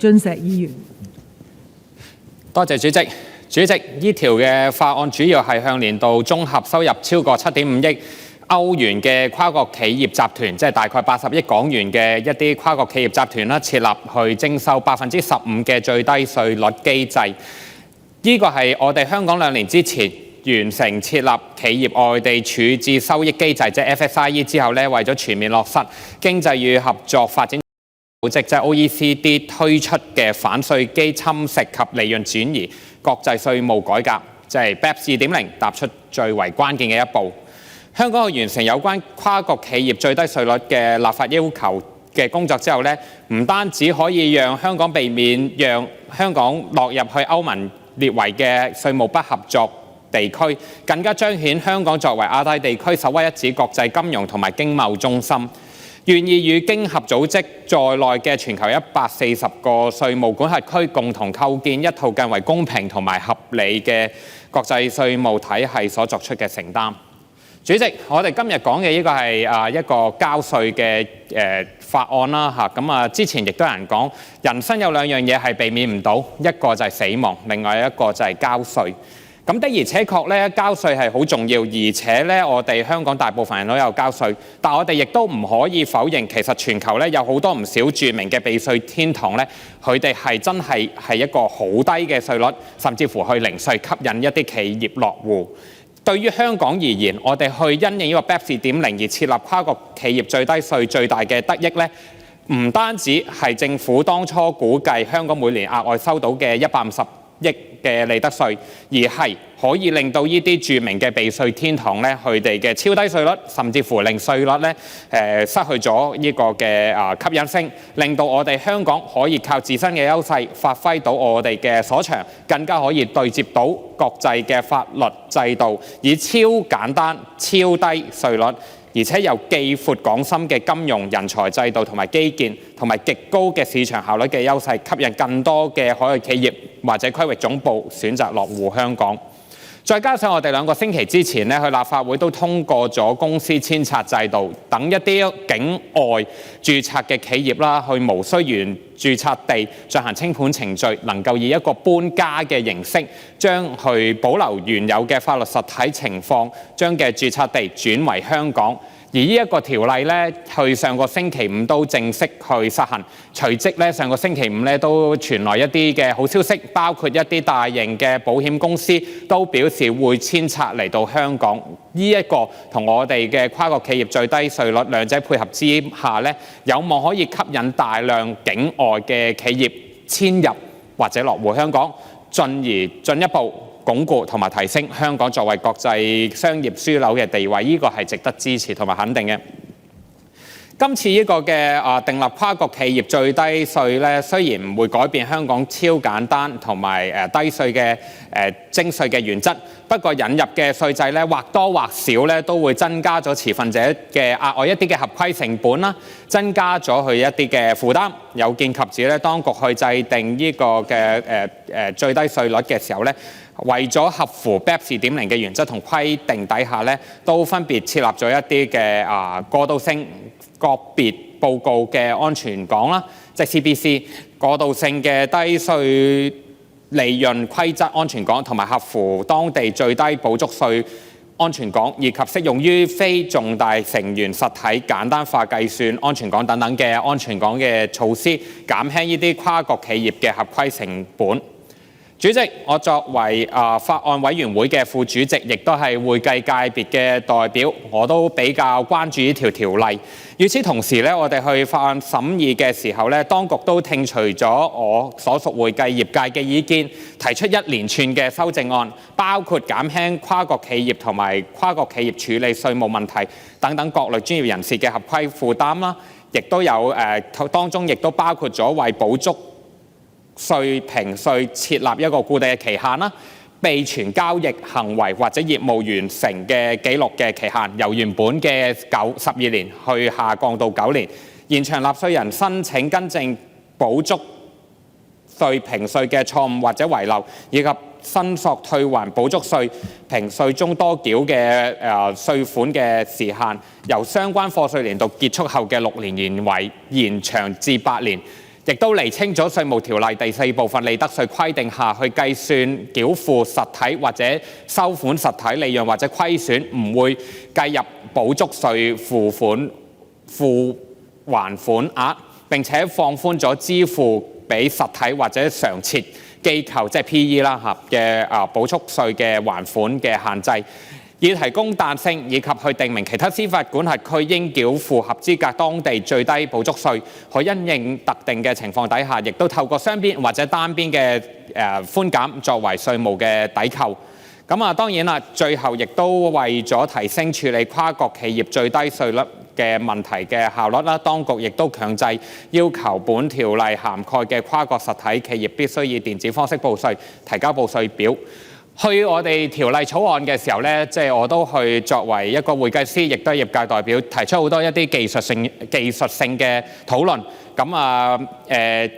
俊碩議員。多謝主席。主席，呢條嘅法案主要係向年度綜合收入超過7.5億歐元嘅跨國企業集團，即係大概80億港元嘅一啲跨國企業集團啦，設立去徵收15%嘅最低稅率機制。呢個係我哋香港2年之前完成設立企業外地處置收益機制，即係 FSIE 之後咧，為咗全面落實經濟與合作發展組織，即係 OECD 推出嘅反稅基侵蝕及利潤轉移國際稅務改革，即係 BEPS 2.0，踏出最為關鍵嘅一步。香港去完成有關跨國企業最低稅率嘅立法要求嘅工作之後咧，唔單止可以讓香港避免讓香港落入去歐盟列為嘅稅務不合作地區，更加彰顯香港作為亞太地區首屈一指國際金融同埋經貿中心，願意與經合組織在內嘅全球140個稅務管轄區共同構建一套更為公平同埋合理嘅國際稅務體系所作出嘅承擔。主席，我哋今日講嘅呢個係一個交稅嘅法案啦嚇。咁之前亦都有人講，人生有2樣嘢係避免唔到，一個就係死亡，另外一個就係交稅。咁的而且確咧，交稅係好重要，而且咧，我哋香港大部分人都有交稅，但我哋亦都唔可以否認，其實全球咧有好多唔少著名嘅避稅天堂咧，佢哋係真係一個好低嘅稅率，甚至乎去零稅，吸引一啲企業落戶。對於香港而言，我哋去因應呢個 BEPS 2.0而設立跨國企業最低稅，最大嘅得益咧，唔單止係政府當初估計香港每年額外收到嘅150億嘅利得稅，而係可以令到呢啲著名嘅避稅天堂咧，佢哋嘅超低稅率，甚至乎令稅率咧失去咗呢個嘅吸引性，令到我哋香港可以靠自身嘅優勢，發揮到我哋嘅所長，更加可以對接到國際嘅法律制度，以超簡單、超低稅率，而且又既闊廣深嘅金融人才制度同埋基建，同埋極高嘅市場效率嘅優勢，吸引更多嘅海外企業或者區域總部選擇落戶香港。再加上我哋2個星期之前咧，去立法會都通過咗公司遷冊制度，等一啲境外註冊嘅企業啦，去無需原註冊地進行清盤程序，能夠以一個搬家嘅形式，將去保留原有嘅法律實體情況，將嘅註冊地轉為香港。而呢一個條例咧，去上個星期5都正式去實行。隨即咧，上個星期5咧都傳來一啲嘅好消息，包括一啲大型嘅保險公司都表示會遷冊嚟到香港。呢一個同我哋嘅跨國企業最低稅率兩者配合之下咧，有望可以吸引大量境外嘅企業遷入或者落戶香港，進一步鞏固同埋提升香港作為國際商業樞紐嘅地位，呢個係值得支持同埋肯定嘅。今次呢個嘅訂立跨國企業最低稅咧，雖然唔會改變香港超簡單同埋低稅嘅徵稅嘅原則，不過引入嘅稅制咧，或多或少咧都會增加咗持份者嘅額外一啲嘅合規成本啦，增加咗佢一啲嘅負擔。有見及此咧，當局去制定呢個嘅最低稅率嘅時候咧，為咗合乎 BEPS 2.0嘅原則同規定底下咧，都分別設立咗一啲嘅過渡性個別報告嘅安全港啦，即係 CBC 過渡性嘅低稅利潤規則安全港，同埋合乎當地最低補足稅安全港，以及適用於非重大成員實體簡單化計算安全港等等嘅安全港嘅措施，減輕呢啲跨國企業嘅合規成本。主席，我作為法案委員會嘅副主席，亦都係會計界別嘅代表，我都比較關注呢條例。與此同時咧，我哋去法案審議嘅時候咧，當局都聽取咗我所屬會計業界嘅意見，提出一連串嘅修正案，包括減輕跨國企業同埋跨國企業處理稅務問題等等各類專業人士嘅合規負擔啦，亦都有當中亦都包括咗為補足稅評稅設立一個固定嘅期限啦，備存交易行為或者業務完成嘅記錄嘅期限，由原本嘅12年去下降到9年，延長納稅人申請更正補足稅評稅嘅錯誤或者遺漏，以及申索退還補足稅評稅中多繳嘅稅款嘅時限，由相關課稅年度結束後嘅6年延長至8年。亦都釐清咗稅務條例第4部分利得稅規定下去計算繳付實體或者收款實體利潤或者虧損，唔會計入補足稅付還款額，並且放寬咗支付俾實體或者常設機構即係 PE 啦嘅補足稅嘅還款嘅限制，以提供彈性，以及去訂明其他司法管轄區應繳付合資格當地最低補足稅，可因應特定嘅情況底下，亦都透過雙邊或者單邊嘅寬減作為稅務嘅抵扣。咁當然啦，最後亦都為咗提升處理跨國企業最低稅率嘅問題嘅效率啦，當局亦都強制要求本條例涵蓋嘅跨國實體企業必須以電子方式報稅，提交報稅表。去我哋條例草案嘅時候呢，即係我都去作為一個會計師，亦都係業界代表，提出好多一啲技術性嘅討論。咁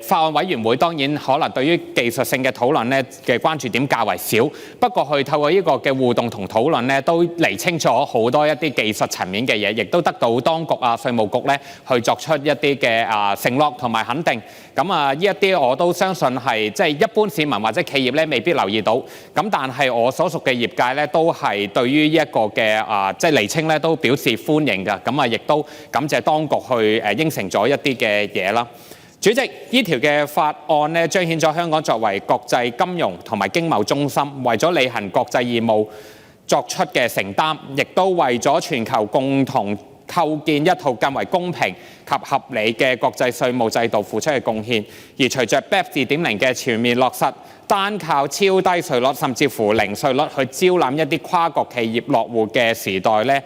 法案委員會當然可能對於技術性嘅討論呢嘅關注點較為少，不過去透過呢個嘅互動同討論呢，都釐清咗好多一啲技術層面嘅嘢，亦都得到當局稅務局呢去作出一啲嘅承諾同埋肯定。咁呢一啲我都相信係即係一般市民或者企業呢未必留意到。咁但係我所屬嘅業界呢，都係對於呢一個嘅即係釐清呢都表示歡迎㗎。咁亦都感謝當局去應承咗一啲嘅嘢啦。主席，呢條嘅法案呢，彰顯咗香港作為國際金融同埋經貿中心，為咗履行國際義務作出嘅承擔，亦都為咗全球共同構建一套更為公平及合理嘅國際稅務制度付出嘅貢獻。而隨着 BEPS 2.0嘅全面落實，單靠超低稅率甚至乎零稅率去招攬一啲跨國企業落戶嘅時代呢，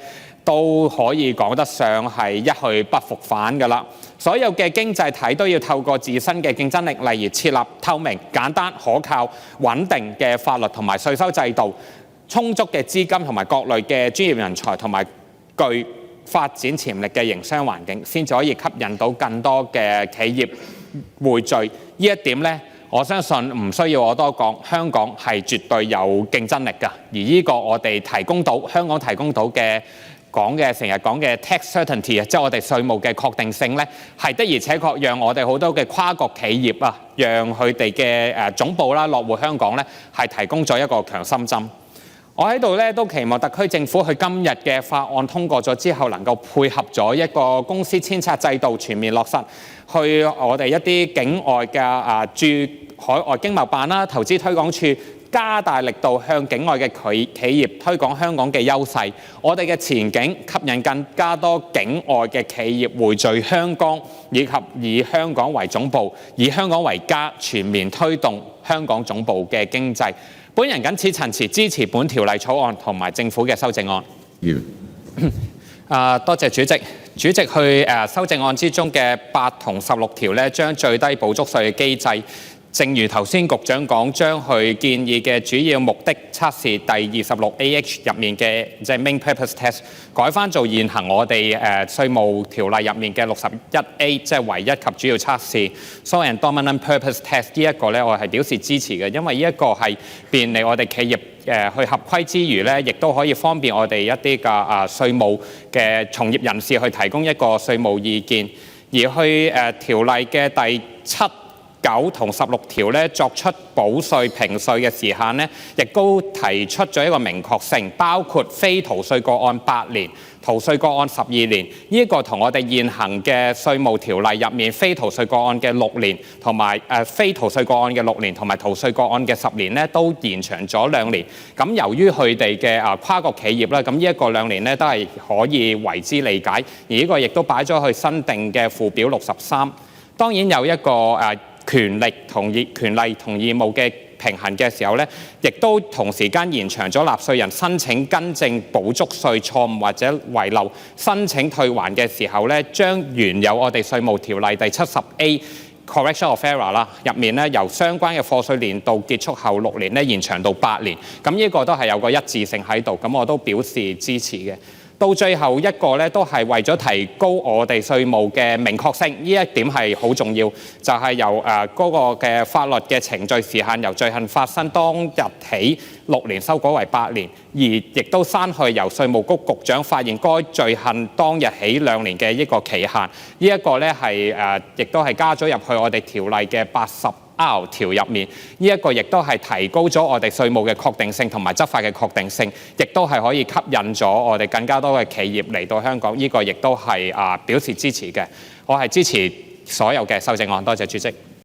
都可以講得上係一去不復返㗎啦。所有嘅經濟體都要透過自身嘅競爭力，例如設立透明、簡單、可靠、穩定嘅法律同埋稅收制度，充足嘅資金同埋各類嘅專業人才同埋具發展潛力嘅營商環境，先至可以吸引到更多嘅企業匯聚。呢一點呢，我相信唔需要我多講，香港係絕對有競爭力㗎。而呢個我哋提供到香港提供到嘅成日講嘅 tax certainty 即係我哋稅務嘅確定性呢，係的而且確讓我哋好多嘅跨國企業讓佢哋嘅總部啦落戶香港呢，係提供咗一個強心針。我喺度呢，都期望特區政府去今日嘅法案通過咗之後，能夠配合咗一個公司遷冊制度全面落實，去我哋一啲境外嘅駐海外經貿辦啦、投資推廣處，加大力度向境外嘅企業推廣香港嘅優勢，我哋嘅前景吸引更加多境外嘅企業匯聚香港，以及以香港為總部、以香港為家，全面推動香港總部嘅經濟。本人謹此陳辭，支持本條例草案同埋政府嘅修正案。多謝主席。主席去修正案之中嘅8同16條呢，將最低補足稅嘅機制，正如頭先局長講，將佢建議嘅主要目的測試第26AH 入面嘅即係 main purpose test 改翻做現行我哋稅務條例入面嘅61A 即係唯一及主要測試 sole and dominant purpose test 呢一個咧，我係表示支持嘅，因為呢一個係便利我哋企業去合規之餘咧，亦都可以方便我哋一啲嘅稅務嘅從業人士去提供一個稅務意見，而去條例嘅第7、9同16條咧作出補稅評稅嘅時限咧，亦都提出咗一個明確性，包括非逃稅個案8年，逃稅個案12年。呢個同我哋現行嘅稅務條例入面非逃稅個案嘅6年，同埋非逃稅個案嘅6年，同埋逃稅個案嘅10年咧，都延長咗2年。咁由於佢哋嘅跨國企業咧，咁呢一個2年咧都係可以為之理解，而呢個亦都擺咗去新定嘅附表63。當然有一個權利同義務嘅平衡嘅時候咧，亦都同時間延長咗納稅人申請更正補足稅錯誤或者遺漏申請退還嘅時候咧，將原有我哋稅務條例第70A correction of error 啦入面咧，由相關嘅課稅年度結束後6年咧延長到8年。咁呢個都係有個一致性喺度，咁我都表示支持嘅。到最後一個咧，都係為咗提高我哋稅務嘅明確性，呢一點係好重要，就係由嗰個嘅法律嘅程序時限由罪行發生當日起6年修改為8年，而亦都刪去由稅務局局長發現該罪行當日起2年嘅一個期限。呢一個咧係亦都係加咗入去我哋條例嘅80R 條入面，呢一個亦都係提高咗我哋稅務嘅確定性同埋執法嘅確定性，亦都係可以吸引咗我哋更加多嘅企業嚟到香港，呢個亦都係表示支持嘅。我係支持所有嘅修正案，多謝主席。